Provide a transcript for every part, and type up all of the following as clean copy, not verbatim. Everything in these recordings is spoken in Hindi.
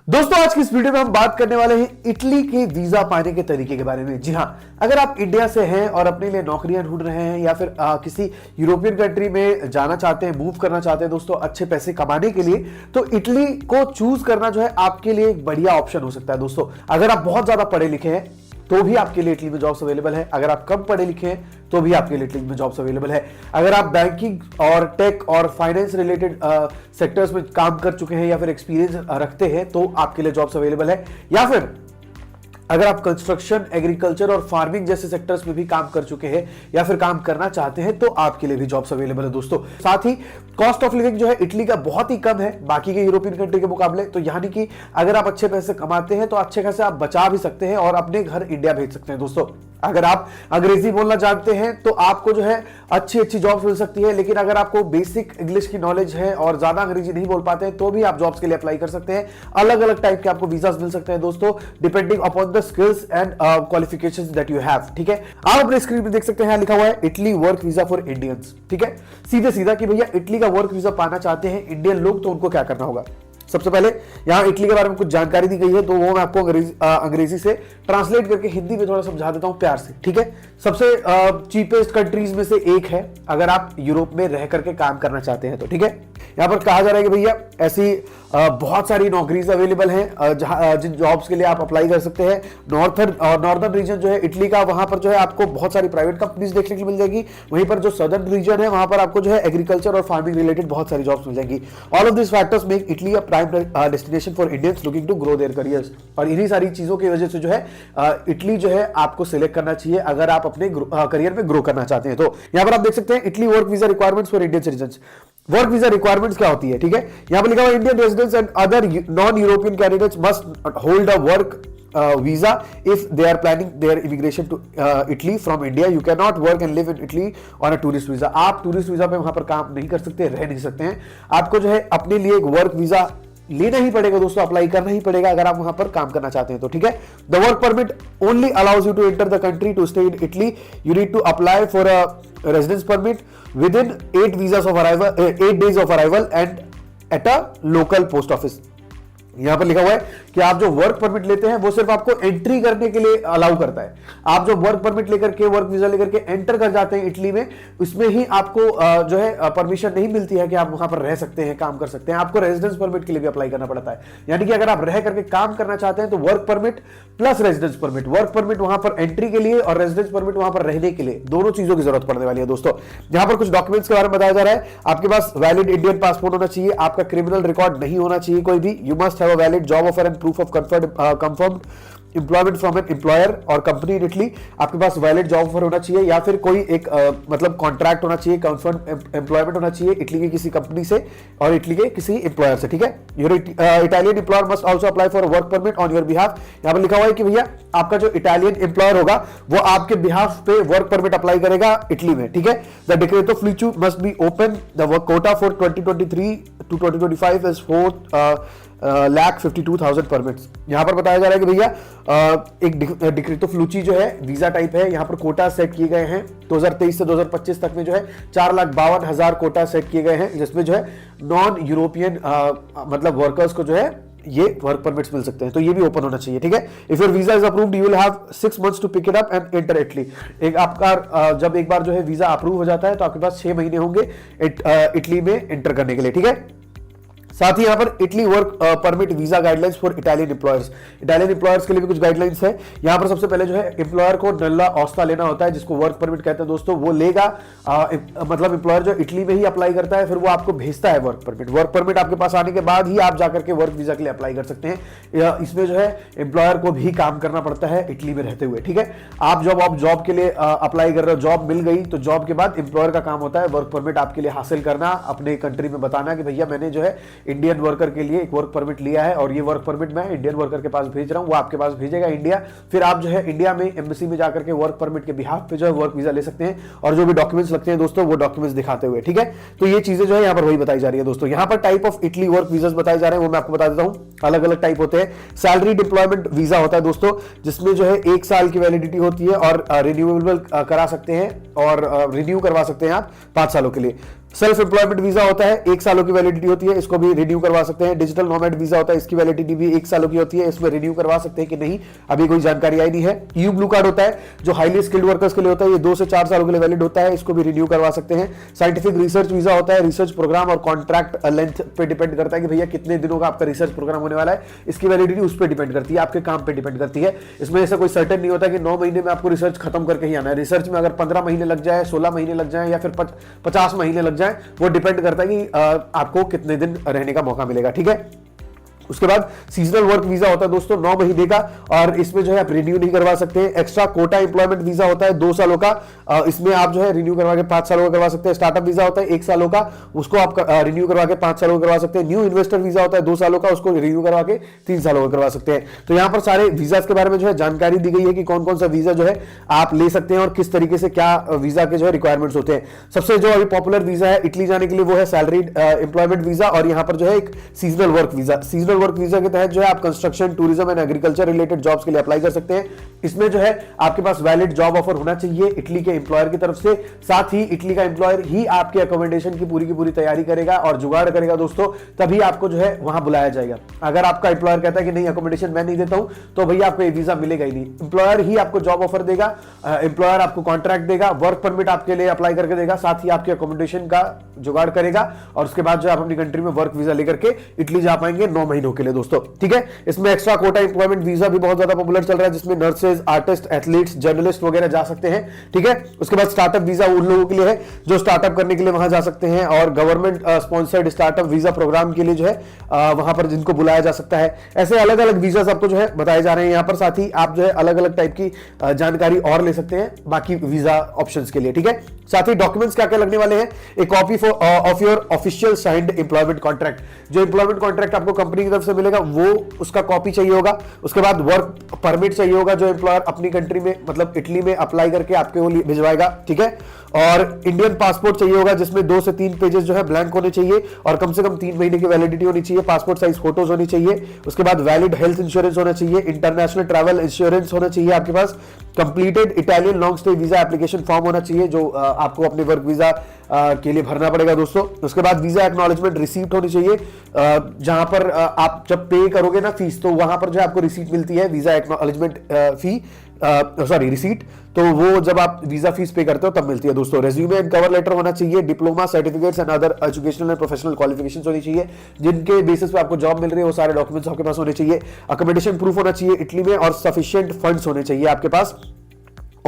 दोस्तों आज की इस वीडियो में हम बात करने वाले हैं इटली के वीजा पाने के तरीके के बारे में। जी हां, अगर आप इंडिया से हैं और अपने लिए नौकरियां ढूंढ रहे हैं या फिर किसी यूरोपियन कंट्री में जाना चाहते हैं, मूव करना चाहते हैं दोस्तों अच्छे पैसे कमाने के लिए, तो इटली को चूज करना जो है आपके लिए एक बढ़िया ऑप्शन हो सकता है। दोस्तों अगर आप बहुत ज्यादा पढ़े लिखे हैं तो भी आपके लिए इटली में जॉब्स अवेलेबल है, अगर आप कम पढ़े लिखे हैं तो भी आपके लिए इटली में जॉब्स अवेलेबल है। अगर आप बैंकिंग और टेक और फाइनेंस रिलेटेड सेक्टर्स में काम कर चुके हैं या फिर एक्सपीरियंस रखते हैं तो आपके लिए जॉब्स अवेलेबल है, या फिर अगर आप कंस्ट्रक्शन, एग्रीकल्चर और फार्मिंग जैसे सेक्टर्स में भी काम कर चुके हैं या फिर काम करना चाहते हैं तो आपके लिए भी जॉब्स अवेलेबल है। दोस्तों साथ ही कॉस्ट ऑफ लिविंग जो है इटली का बहुत ही कम है बाकी के यूरोपियन कंट्री के मुकाबले, तो यानी कि अगर आप अच्छे पैसे कमाते हैं तो अच्छे खासे आप बचा भी सकते हैं और अपने घर इंडिया भेज सकते हैं। दोस्तों अगर आप अंग्रेजी बोलना जानते हैं तो आपको जो है अच्छी अच्छी जॉब्स मिल सकती है, लेकिन अगर आपको बेसिक इंग्लिश की नॉलेज है और ज्यादा अंग्रेजी नहीं बोल पाते हैं तो भी आप जॉब्स के लिए अप्लाई कर सकते हैं। अलग अलग टाइप के आपको वीजास मिल सकते हैं दोस्तों, depending upon the skills and qualifications that you have. ठीक है, आप अपने स्क्रीन पे देख सकते हैं लिखा हुआ है Italy work visa for Indians. ठीक है, सीधे सीधा कि भैया इटली का वर्क वीजा पाना चाहते हैं इंडियन लोग तो उनको क्या करना होगा। सबसे पहले यहां इटली के बारे में कुछ जानकारी दी गई है तो वो मैं आपको अंग्रेजी से ट्रांसलेट करके हिंदी में थोड़ा समझा देता हूं प्यार से। ठीक है, सबसे चीपेस्ट कंट्रीज में से एक है अगर आप यूरोप में रह करके काम करना चाहते हैं तो। ठीक है, यहां पर कहा जा रहा है कि भैया ऐसी बहुत सारी नौकरीज अवेलेबल हैं जिन जॉब्स के लिए आप अप्लाई कर सकते हैं। नॉर्दर्न रीजन जो है इटली का, वहां पर जो है आपको बहुत सारी प्राइवेट कंपनीज देखने को मिल जाएगी। वहीं पर जो सदर्न रीजन है वहां पर आपको जो है एग्रीकल्चर और फार्मिंग रिलेटेड बहुत सारी जॉब्स मिल जाएंगी। All of this factors make Italy a prime destination for Indians looking to grow their careers. और इन्हीं सारी चीजों की वजह से जो है इटली जो है आपको सिलेक्ट करना चाहिए अगर आप अपने करियर में ग्रो करना चाहते हैं। तो यहां पर आप देख सकते हैं Italy work visa requirements for Indian citizens. Work visa requirements क्या होती है? ठीक है, यहां पर लिखा हुआ Indian residents and other non European candidates must hold a work visa if they are planning their immigration to Italy from India. You cannot work and live in Italy on a tourist visa. आप टूरिस्ट वीजा पे वहां पर काम नहीं कर सकते, रह नहीं सकते हैं। आपको जो है अपने लिए एक वर्क वीजा लेना ही पड़ेगा दोस्तों, अप्लाई करना ही पड़ेगा अगर आप वहां पर काम करना चाहते हैं तो। ठीक है, the work permit only allows you to enter the country to stay in Italy. You need to apply for a residence permit within 8 days of arrival and at a local post office. यहां पर लिखा हुआ है कि आप जो वर्क परमिट लेते हैं वो सिर्फ आपको एंट्री करने के लिए अलाउ करता है। आप जो वर्क परमिट लेकर के, वर्क वीजा लेकर के एंटर कर जाते हैं इटली में, उसमें ही आपको जो है परमिशन नहीं मिलती है कि आप वहां पर रह सकते हैं, काम कर सकते हैं। आपको रेजिडेंस परमिट के लिए भी अप्लाई करना पड़ता है। यानी कि अगर आप रह करके काम करना चाहते हैं तो work permit plus residence permit, work permit वहां पर एंट्री के लिए और रेजिडेंस परमिट वहां पर रहने के लिए, दोनों चीजों की जरूरत पड़ने वाली है। दोस्तों यहां पर कुछ डॉक्यूमेंट्स के बारे में बताया जा रहा है। आपके पास वैलिड इंडियन पासपोर्ट होना चाहिए, आपका क्रिमिनल रिकॉर्ड नहीं होना चाहिए कोई भी। You must have a valid job offer and proof of confirmed employment from an employer और कंपनी इन इटली। आपके पास वैलिड जॉब ऑफर होना चाहिए या फिर कोई एक मतलब कॉन्ट्रैक्ट होना चाहिए, कंफर्म एम्प्लॉयमेंट होना चाहिए इटली की किसी कंपनी से और इटली के किसी एम्प्लॉयर से। ठीक है, your Italian employer must also apply for work permit on your behalf. यहां पर लिखा हुआ है कि भैया आपका जो इटालियन एम्प्लॉयर होगा वो आपके बिहाफ पे वर्क परमिट अप्लाई करेगा इटली में। ठीक है, द डिक्रेटो फ्लूचू must be open. The work quota for 2023 to 2025 is 4,52,000 permits. यहां पर बताया जा रहा है कि भैया एक डिक्रेटो फ्लूची जो है वीजा टाइप है, यहां पर कोटा सेट किए गए हैं 2023 से 2025 तक में जो है 4,52,000 कोटा सेट किए गए हैं, जिसमें जो है नॉन यूरोपियन मतलब वर्कर्स को जो है ये वर्क परमिट्स मिल सकते हैं, तो ये भी ओपन होना चाहिए। ठीक है, if your visa is approved you will have 6 months to pick it up and enter Italy. एक आपका जब एक बार जो है वीजा अप्रूव हो जाता है तो आपके पास 6 महीने होंगे इटली में एंटर करने के लिए। ठीक है, साथ ही यहां पर Italy work permit visa guidelines for Italian employers. Italian employers के लिए भी कुछ गाइडलाइंस है। यहां पर सबसे पहले जो है एम्प्लॉयर को नल्ला ऑस्ता लेना होता है, जिसको वर्क परमिट कहते हैं दोस्तों, वो लेगा। मतलब एम्प्लॉयर जो इटली में ही अप्लाई करता है फिर वो आपको भेजता है वर्क परमिट। वर्क परमिट आपके पास आने के बाद ही आप जाकर के वर्क वीजा के लिए अप्लाई कर सकते हैं। इसमें जो है एम्प्लॉयर को भी काम करना पड़ता है इटली में रहते हुए। ठीक है, आप जॉब के लिए अप्लाई कर रहे हो, जॉब मिल गई तो जॉब के बाद एम्प्लॉयर का काम होता है वर्क परमिट आपके लिए हासिल करना, अपने कंट्री में बताना कि भैया मैंने जो है इंडियन वर्कर के लिए एक वर्क परमिट लिया है और ये वर्क परमिट मैं इंडियन वर्कर के पास भेज रहा हूं, वो आपके पास भेजेगा इंडिया। फिर आप जो है इंडिया में एम्बेसी में जाकर के वर्क परमिट के बिहाफ पे जो है वर्क वीजा ले सकते हैं और जो भी डॉक्यूमेंट्स लगते हैं दोस्तों वो डॉक्यूमेंट्स दिखाते हुए। ठीक है, तो ये चीजें जो है यहां पर वही बताई जा रही है दोस्तों। यहां पर type of Italy work visa बताए जा रहे हैं वो मैं आपको बता देता हूं। अलग अलग टाइप होते हैं। सैलरीड एम्प्लॉयमेंट वीजा होता है दोस्तों, जिसमें जो है 1 साल की वैलिडिटी होती है और रिन्यूएबल करा सकते हैं और रिन्यू करवा सकते हैं आप 5 सालों के लिए। सेल्फ एम्प्लॉयमेंट वीजा होता है, 1 सालों की वैलिडिटी होती है, इसको भी रिन्यू करवा सकते हैं। डिजिटल नोमैड वीजा होता है, इसकी वैलिडिटी भी 1 सालों की होती है, इसमें रिन्यू करवा सकते हैं कि नहीं, अभी कोई जानकारी आई नहीं है। यू ब्लू कार्ड होता है जो हाईली स्किल्ड वर्कर्स के लिए होता है, ये 2 से 4 सालों के लिए वैलिड होता है, इसको भी रिन्यू करवा सकते हैं। साइंटिफिक रिसर्च वीजा होता है, रिसर्च प्रोग्राम और कॉन्ट्रैक्ट लेंथ पे डिपेंड करता है कि भैया कितने दिनों का आपका रिसर्च प्रोग्राम होने वाला है, इसकी वैलिडिटी उस पर डिपेंड करती है, आपके काम पे डिपेंड करती है। इसमें ऐसा कोई सर्टेन नहीं होता कि 9 महीने में आपको रिसर्च खत्म करके ही आना है। रिसर्च में अगर 15 महीने लग जाए, 16 महीने लग जाए या फिर 50 महीने लग जाए, वो डिपेंड करता है कि आपको कितने दिन रहने का मौका मिलेगा, ठीक है। उसके बाद सीजनल वर्क वीजा होता है दोस्तों 9 महीने का, और इसमें जो है आप रिन्यू नहीं करवा सकते हैं। एक्स्ट्रा कोटा एम्प्लॉयमेंट वीजा होता है 2 सालों का, इसमें आप जो है रिन्यू करवा के 5 सालों का करवा सकते हैं। स्टार्टअप वीजा होता है 1 सालों का, उसको आप रिन्यू करवा के 5 सालों का करवा सकते हैं। न्यू इन्वेस्टर वीजा होता है 2 सालों का, उसको रिन्यू करवा के 3 सालों का करवा सकते हैं। तो यहां पर सारे वीजा के बारे में जो है जानकारी दी गई है कि कौन कौन सा वीजा जो है आप ले सकते हैं और किस तरीके से क्या वीजा के जो है रिक्वायरमेंट्स होते हैं। सबसे जो अभी पॉपुलर वीजा है इटली जाने के लिए वो है सैलरीड एम्प्लॉयमेंट वीजा, और यहां पर जो है एक seasonal work visa. Seasonal work visa के तहत जो है आप construction, tourism and agriculture related jobs के लिए अप्लाई कर सकते हैं। इसमें जो है आपके पास वैलिड जॉब ऑफर होना चाहिए इटली के एम्प्लॉयर की तरफ से, साथ ही इटली का एम्प्लॉयर ही आपके अकोमोडेशन की पूरी तैयारी करेगा और जुगाड़ करेगा दोस्तों, तभी आपको जो है वहां बुलाया जाएगा। अगर आपका एम्प्लॉयर कहता है कि नहीं अकोमोडेशन मैं नहीं देता हूं, तो भैया आपको वीजा मिलेगा ही नहीं। एम्प्लॉयर ही आपको जॉब ऑफर देगा, एम्प्लॉयर आपको कॉन्ट्रैक्ट देगा, वर्क परमिट आपके लिए अप्लाई करके देगा, साथ ही आपके अकोमोडेशन का जुगाड़ करेगा, और उसके बाद जो आप अपनी कंट्री में वर्क वीजा लेकर के इटली जा पाएंगे 9 महीनों के लिए दोस्तों, ठीक है। इसमें एक्स्ट्रा कोटा एम्प्लॉयमेंट वीजा भी बहुत ज्यादा पॉपुलर चल रहा है, जिसमें नर्सेज, आर्टिस्ट, एथलीट्स, जर्नलिस्ट वगैरह जा सकते हैं, ठीक है। उसके बाद स्टार्टअप वीजा उन लोगों के लिए है जो स्टार्टअप करने के लिए वहां जा सकते हैं, और government sponsored startup visa program के लिए जो है वहां पर जिनको बुलाया जा सकता है। ऐसे अलग अलग वीजा आपको जो है बताए जा रहे हैं यहाँ पर, साथ ही आप जो है अलग अलग टाइप की जानकारी और ले सकते हैं बाकी वीजा ऑप्शंस के लिए, ठीक है। साथ ही डॉक्यूमेंट्स क्या क्या लगने वाले हैं, एक copy of your official signed employment contract, जो एम्प्लॉयमेंट कॉन्ट्रैक्ट आपको कंपनी की तरफ से मिलेगा वो उसका कॉपी चाहिए होगा। उसके बाद वर्क परमिट चाहिए होगा जो एम्प्लॉयर अपनी कंट्री में मतलब इटली में अप्लाई करके आपके लिए भिजवाएगा, ठीक है। और इंडियन पासपोर्ट चाहिए होगा जिसमें 2 से 3 पेजेस जो है ब्लैंक होने चाहिए, और कम से कम 3 महीने की वैलिडिटी होनी चाहिए। पासपोर्ट साइज फोटोज होनी चाहिए। उसके बाद वैलिड हेल्थ इंश्योरेंस होना चाहिए, इंटरनेशनल ट्रैवल इंश्योरेंस होना चाहिए आपके पास, completed Italian long stay visa application form होना चाहिए जो आपको अपने वर्क वीजा के लिए भरना पड़ेगा दोस्तों। उसके बाद वीजा एक्नॉलेजमेंट रिसीप्ट होनी चाहिए, जहां पर आप जब पे करोगे ना फीस, तो वहां पर जो आपको रिसीट मिलती है वीजा एक्नॉलेजमेंट फी, सॉरी रिसीट, तो वो जब आप वीजा फीस पे करते हो तब मिलती है दोस्तों। रेज्यूमे एंड कवर लेटर होना चाहिए, diploma, certificates and other educational and professional qualifications होनी चाहिए जिनके बेसिस पे आपको जॉब मिल रही है, वो सारे डॉक्यूमेंट्स आपके पास होने चाहिए। अकोमोडेशन प्रूफ होना चाहिए इटली में, और सफिशिएंट फंड्स होने चाहिए आपके पास।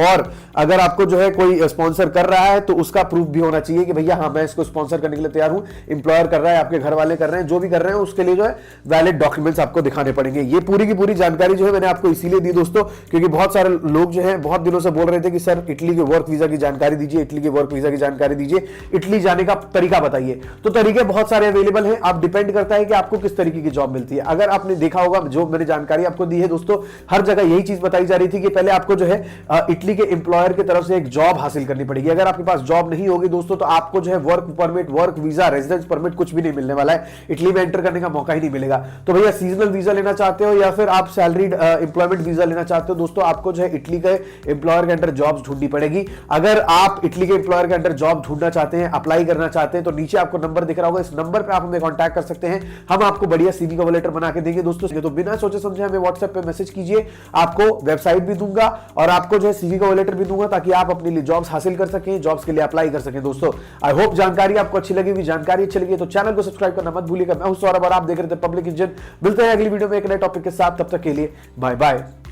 और अगर आपको जो है कोई स्पॉन्सर कर रहा है तो उसका प्रूफ भी होना चाहिए कि भैया हाँ मैं इसको स्पॉन्सर करने के लिए तैयार हूं, एम्प्लॉयर कर रहा है, आपके घर वाले कर रहे हैं, जो भी कर रहे हैं उसके लिए जो है वैलिड डॉक्यूमेंट्स आपको दिखाने पड़ेंगे। ये पूरी की पूरी जानकारी जो है मैंने आपको इसीलिए दी दोस्तों, क्योंकि बहुत सारे लोग जो है बहुत दिनों से बोल रहे थे कि सर इटली के वर्क वीजा की जानकारी दीजिए, इटली के वर्क वीजा की जानकारी दीजिए, इटली जाने का तरीका बताइए। तो तरीके बहुत सारे अवेलेबल हैं, आप डिपेंड करता है कि आपको किस तरीके की जॉब मिलती है। अगर आपने देखा होगा जो मैंने जानकारी आपको दी है दोस्तों, हर जगह यही चीज बताई जा रही थी कि पहले आपको जो है इटली के एम्प्लॉयर की तरफ से एक जॉब हासिल करनी पड़ेगी। अगर आपके पास जॉब नहीं होगी दोस्तों तो आपको जो है work permit, work visa, residence permit कुछ भी नहीं मिलने वाला है, इटली में एंटर करने का मौका ही नहीं मिलेगा। तो भैया सीजनल वीजा लेना चाहते हो या फिर आप सैलरीड एम्प्लॉयमेंट वीजा लेना चाहते हो दोस्तों, आपको जो है इटली के एम्प्लॉयर के अंडर जॉब ढूंढनी पड़ेगी। अगर आप इटली के एम्प्लॉयर के अंडर जॉब ढूंढना चाहते हैं, अप्लाई करना चाहते हैं, तो नीचे आपको नंबर दिख रहा होगा, इस नंबर पर आप हमें कॉन्टैक्ट कर सकते हैं, हम आपको बढ़िया सीवी कवर लेटर बना के देंगे दोस्तों। तो बिना सोचे समझे हमें व्हाट्सएप पे मैसेज कीजिए, आपको वेबसाइट भी दूंगा और आपको जो है सीवी कवर लेटर भी दूंगा, ताकि आप अपने लिए जॉब्स हासिल कर सकें, जॉब्स के लिए अप्लाई कर सकें दोस्तों। आई होप जानकारी आपको अच्छी लगी हुई, जानकारी अच्छी लगी तो चैनल को सब्सक्राइब करना मत भूलिएगा। मैं हूं सौरभ और आप देख रहे थे पब्लिक इंजन। मिलते हैं अगली वीडियो में एक नए टॉपिक के साथ, तब तक के लिए बाय बाय।